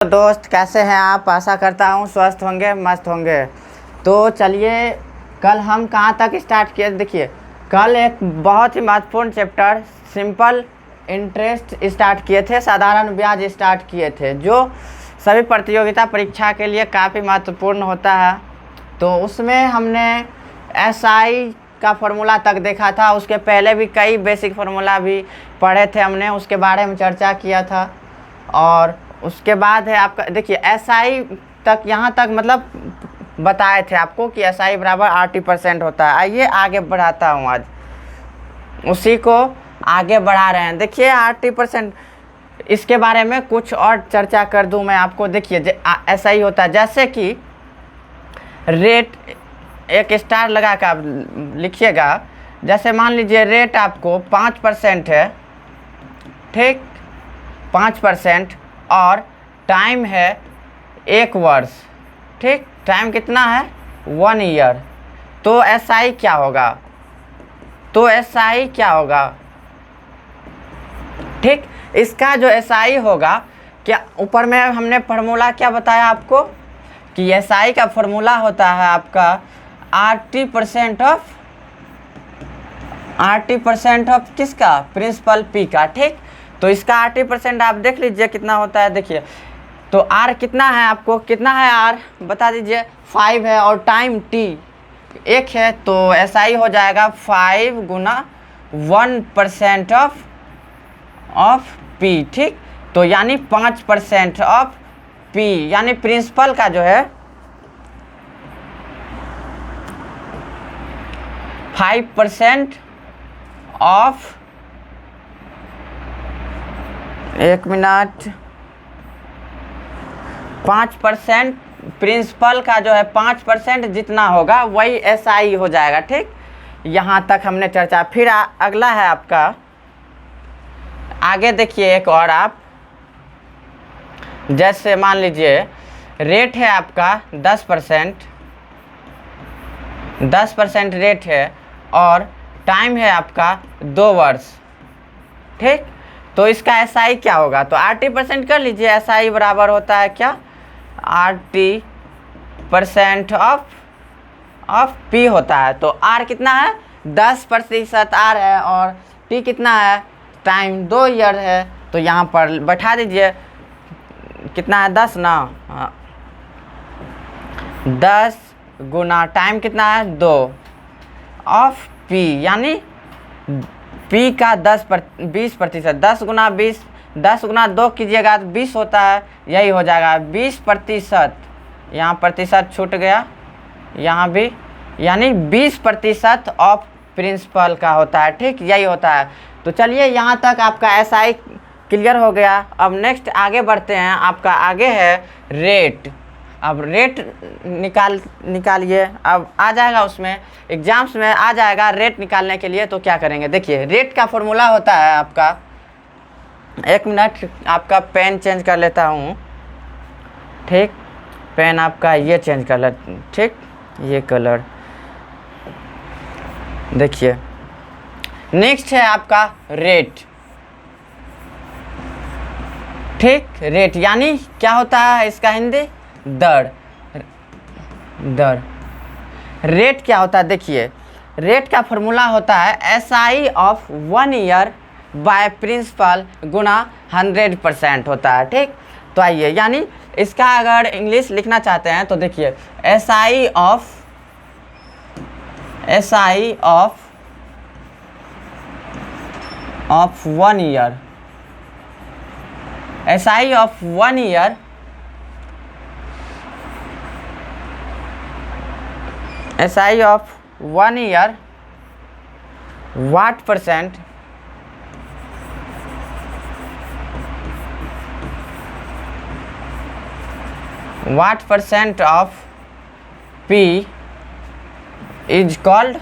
तो दोस्त कैसे हैं आप। आशा करता हूँ स्वस्थ होंगे, मस्त होंगे। तो चलिए, कल हम कहाँ तक स्टार्ट किए। देखिए, कल एक बहुत ही महत्वपूर्ण चैप्टर सिंपल इंटरेस्ट स्टार्ट किए थे, साधारण ब्याज स्टार्ट किए थे, जो सभी प्रतियोगिता परीक्षा के लिए काफ़ी महत्वपूर्ण होता है। तो उसमें हमने एसआई का फॉर्मूला तक देखा था। उसके पहले भी कई बेसिक फार्मूला भी पढ़े थे हमने, उसके बारे में चर्चा किया था। और उसके बाद है आपका, देखिए एसआई तक, यहाँ तक मतलब बताए थे आपको कि एसआई बराबर 80% होता है। आइए आगे बढ़ाता हूँ, आज उसी को आगे बढ़ा रहे हैं। देखिए 80%, इसके बारे में कुछ और चर्चा कर दूं मैं आपको। देखिए ऐसा ही होता है, जैसे कि रेट, एक स्टार लगा कर आप लिखिएगा। जैसे मान लीजिए रेट आपको 5% है, ठीक, 5%, और टाइम है 1 वर्ष, ठीक, टाइम कितना है 1 ईयर। तो एसआई क्या होगा, ठीक, इसका जो एसआई होगा, क्या ऊपर में हमने फार्मूला क्या बताया आपको कि एसआई का फार्मूला होता है आपका 80% ऑफ किसका, प्रिंसिपल पी का, ठीक। तो इसका 80% आप देख लीजिए कितना होता है। देखिए तो आर कितना है, आपको कितना है आर बता दीजिए। 5 है और टाइम टी 1 है, तो एसआई हो जाएगा 5 गुना 1% ऑफ पी, ठीक। तो यानी 5% ऑफ पी, यानी प्रिंसिपल का जो है 5% ऑफ, 1 मिनट, 5% प्रिंसिपल का जो है 5% जितना होगा वही एसआई हो जाएगा, ठीक। यहाँ तक हमने चर्चा। फिर अगला है आपका, आगे देखिए एक और आप, जैसे मान लीजिए रेट है आपका 10% रेट है और टाइम है आपका 2 वर्ष, ठीक। तो इसका एसआई क्या होगा, तो 80% कर लीजिए। एसआई बराबर होता है क्या, 80% ऑफ पी होता है। तो आर कितना है, 10% आर है, और टी कितना है, टाइम 2 ईयर है। तो यहाँ पर बैठा दीजिए, कितना है 10 ना, 10 गुना टाइम कितना है 2 ऑफ पी, यानी पी का 20%, 10 गुना 20, 10 गुना 2 कीजिएगा तो 20 होता है, यही हो जाएगा 20%। यहाँ प्रतिशत छूट गया, यहाँ भी, यानी 20% ऑफ प्रिंसिपल का होता है, ठीक, यही होता है। तो चलिए यहाँ तक आपका एसआई क्लियर हो गया। अब नेक्स्ट आगे बढ़ते हैं। आपका आगे है रेट। अब रेट निकालिए, अब आ जाएगा, उसमें एग्जाम्स में आ जाएगा रेट निकालने के लिए। तो क्या करेंगे, देखिए रेट का फॉर्मूला होता है आपका, 1 मिनट, आपका पेन चेंज कर लेता हूँ, ठीक, पेन आपका ये चेंज कर ले, ठीक, ये कलर। देखिए नेक्स्ट है आपका रेट, ठीक, रेट यानी क्या होता है इसका हिंदी, दर। रेट क्या होता है, देखिए रेट का फॉर्मूला होता है SI of 1 year by principal गुना 100% होता है, ठीक। तो आइए, यानी इसका अगर इंग्लिश लिखना चाहते हैं तो देखिए SI of 1 year, SI of 1 year SI of 1 year, what percent of P is called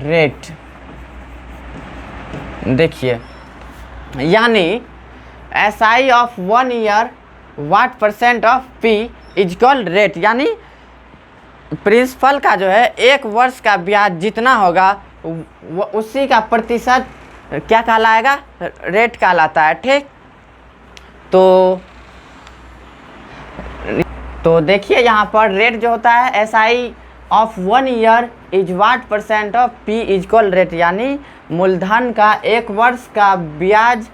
rate। देखिए यानी SI of 1 year what % of P is called rate, यानी प्रिंसिपल का जो है 1 वर्ष का ब्याज जितना होगा उसी का प्रतिशत क्या कहलाएगा, रेट कहलाता है। ठीक, तो देखिए यहाँ पर रेट जो होता है SI of 1 year is what percent of P equal rate, यानी मूलधन का 1 वर्ष का ब्याज,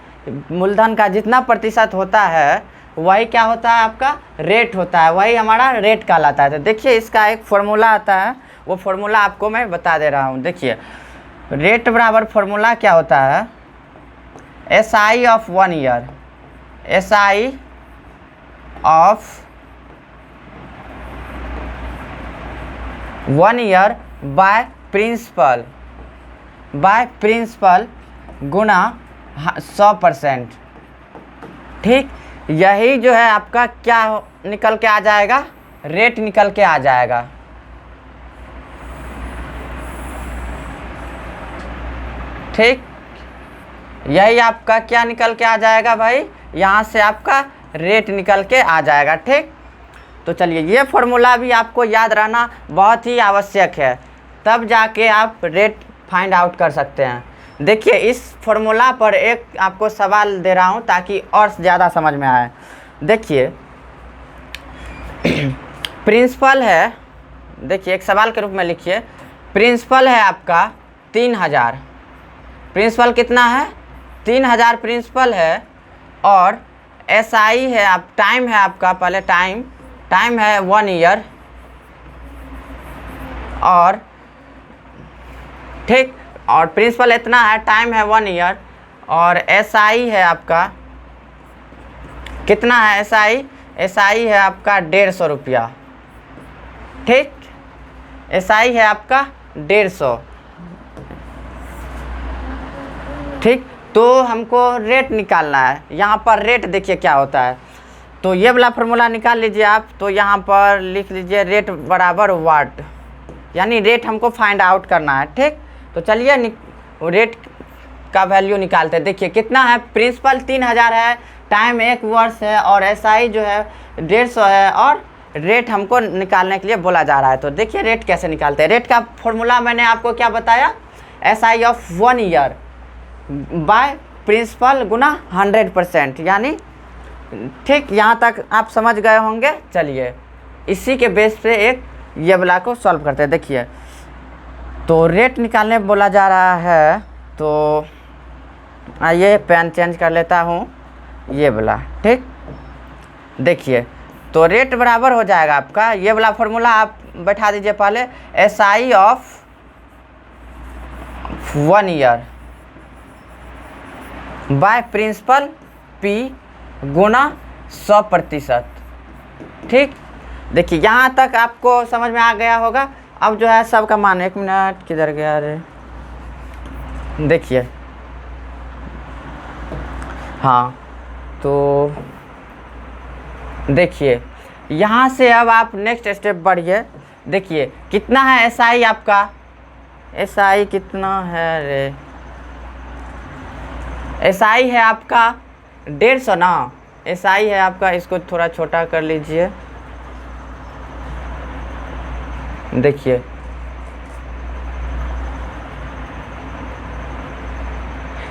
मूलधन का जितना प्रतिशत होता है वही क्या होता है, आपका रेट होता है, वही हमारा रेट कहलाता है। तो देखिए इसका एक फॉर्मूला आता है, वो फॉर्मूला आपको मैं बता दे रहा हूँ। देखिए रेट बराबर फॉर्मूला क्या होता है, SI of 1 year, SI of 1 year by principal गुना 100%। ठीक, यही जो है आपका क्या निकल के आ जाएगा, रेट निकल के आ जाएगा। ठीक, यही आपका क्या निकल के आ जाएगा भाई, यहाँ से आपका रेट निकल के आ जाएगा। ठीक, तो चलिए ये फॉर्मूला भी आपको याद रहना बहुत ही आवश्यक है, तब जाके आप रेट फाइंड आउट कर सकते हैं। देखिए इस फॉर्मूला पर एक आपको सवाल दे रहा हूँ ताकि और ज़्यादा समझ में आए। देखिए प्रिंसिपल है, देखिए एक सवाल के रूप में लिखिए, प्रिंसिपल है आपका 3000, प्रिंसिपल कितना है 3000 प्रिंसिपल है, और SI है, आप टाइम है आपका, पहले टाइम है 1 ईयर, और ठीक, और प्रिंसिपल इतना है, टाइम है 1 ईयर, और SI है आपका कितना है, SI है आपका 150 रुपया। ठीक, SI है आपका 150। ठीक, तो हमको रेट निकालना है। यहाँ पर रेट देखिए क्या होता है, तो ये वाला फॉर्मूला निकाल लीजिए आप। तो यहाँ पर लिख लीजिए रेट बराबर वाट, यानी रेट हमको फाइंड आउट करना है। ठीक, तो चलिए रेट का वैल्यू निकालते हैं। देखिए कितना है, प्रिंसिपल 3000 है, टाइम 1 वर्ष है, और SI जो है 150 है, और रेट हमको निकालने के लिए बोला जा रहा है। तो देखिए रेट कैसे निकालते हैं। रेट का फॉर्मूला मैंने आपको क्या बताया, SI of 1 year by principal गुना 100%, यानी ठीक, यहाँ तक आप समझ गए होंगे। चलिए इसी के बेस पे एक ये वाला को सॉल्व करते हैं। देखिए तो रेट निकालने बोला जा रहा है, तो आइए पेन चेंज कर लेता हूँ, ये वाला। ठीक, देखिए तो रेट बराबर हो जाएगा आपका, ये वाला फॉर्मूला आप बैठा दीजिए पहले, SI of 1 year by principal P गुना 100%। ठीक, देखिए यहाँ तक आपको समझ में आ गया होगा। अब जो है सबका मान, 1 मिनट किधर गया रे, देखिए हाँ, तो देखिए यहाँ से अब आप नेक्स्ट स्टेप बढ़िए। देखिए कितना है SI आपका, SI कितना है रे, SI है आपका 150 ना, SI है आपका, इसको थोड़ा छोटा कर लीजिए। देखिए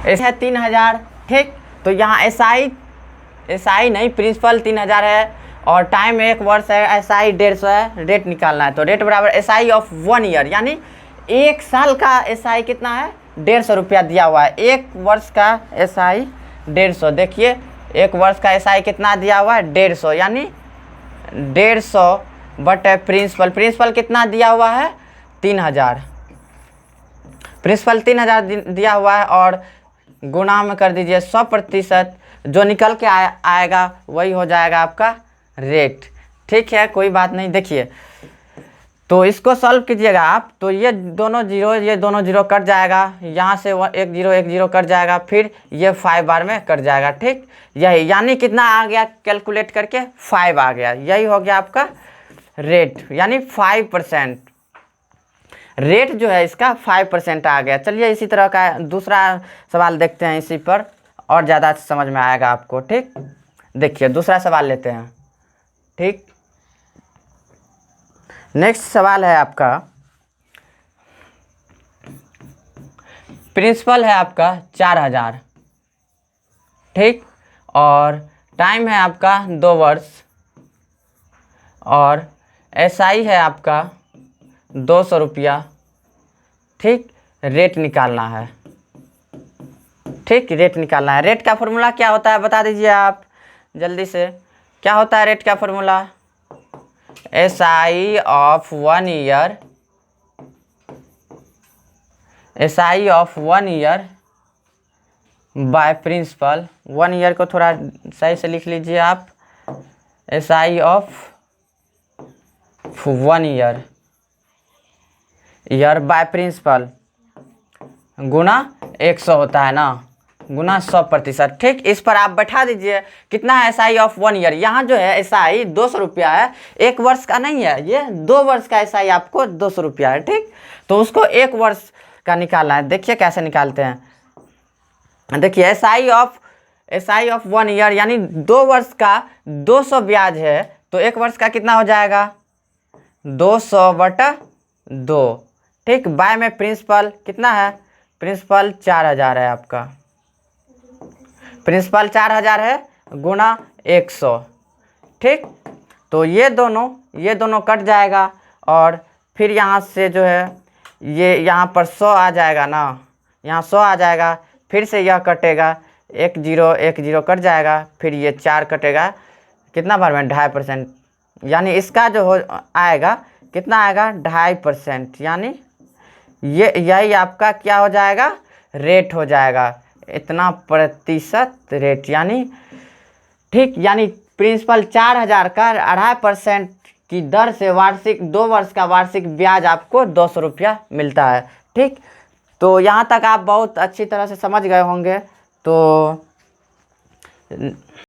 ऐसे है 3000। ठीक, तो यहाँ SI नहीं, प्रिंसिपल 3000 है, और टाइम 1 वर्ष है, SI 150 है, रेट निकालना है। तो रेट बराबर SI ऑफ 1 ईयर, यानी 1 साल का SI कितना है, 150 रुपया दिया हुआ है। 1 वर्ष का SI 150, देखिए 1 वर्ष का SI कितना दिया हुआ है, 150, यानी 150 बट प्रिंसिपल कितना दिया हुआ है, 3000, प्रिंसिपल 3000 दिया हुआ है, और गुणा में कर दीजिए 100%, जो निकल के आएगा वही हो जाएगा आपका रेट। ठीक है, कोई बात नहीं। देखिए तो इसको सॉल्व कीजिएगा आप, तो ये दोनों जीरो कट जाएगा, यहाँ से 1 0 कट जाएगा, फिर ये 5 बार में कट जाएगा। ठीक, यही यानी कितना आ गया, कैलकुलेट करके 5 आ गया, यही हो गया आपका रेट, यानी 5%। रेट जो है इसका 5% आ गया। चलिए इसी तरह का दूसरा सवाल देखते हैं, इसी पर और ज़्यादा समझ में आएगा आपको। ठीक, देखिए दूसरा सवाल लेते हैं। ठीक, नेक्स्ट सवाल है आपका, प्रिंसिपल है आपका 4,000, ठीक, और टाइम है आपका 2 वर्ष, और एसआई है आपका 200 रुपया, ठीक। रेट निकालना है, ठीक, रेट निकालना है। रेट का फॉर्मूला क्या होता है बता दीजिए आप जल्दी से, क्या होता है रेट का formula? SI of 1 year, SI of 1 year by principal. 1 year को थोड़ा सही से लिख लीजिए आप, SI of 1 year by principal गुना 100 होता है ना, गुना 100%, ठीक। इस पर आप बैठा दीजिए कितना है एसआई ऑफ 1 ईयर। यहाँ जो है एसआई 200 रुपया है, 1 वर्ष का नहीं है, ये 2 वर्ष का एसआई आपको 200 रुपया है, ठीक। तो उसको 1 वर्ष का निकालना है। देखिए कैसे निकालते हैं, देखिए एसआई ऑफ 1 ईयर यानी 2 वर्ष का 200 ब्याज है, तो 1 वर्ष का कितना हो जाएगा? 200/2, ठीक। बाय में प्रिंसिपल कितना है? प्रिंसिपल 4,000 है आपका, प्रिंसिपल 4,000 है गुना 100, ठीक। तो ये दोनों कट जाएगा, और फिर यहाँ से जो है ये यहाँ पर 100 आ जाएगा ना, यहाँ 100 आ जाएगा, फिर से यह कटेगा, 1 0 कट जाएगा, फिर ये 4 कटेगा, कितना बार में 2.5%, यानी इसका जो हो आएगा कितना आएगा? 2.5%, यानी यही आपका क्या हो जाएगा? रेट हो जाएगा, इतना प्रतिशत रेट, यानी ठीक, यानी प्रिंसिपल 4,000 का 2.5% की दर से वार्षिक 2 वर्ष का वार्षिक ब्याज आपको 200 रुपया मिलता है, ठीक। तो यहाँ तक आप बहुत अच्छी तरह से समझ गए होंगे। तो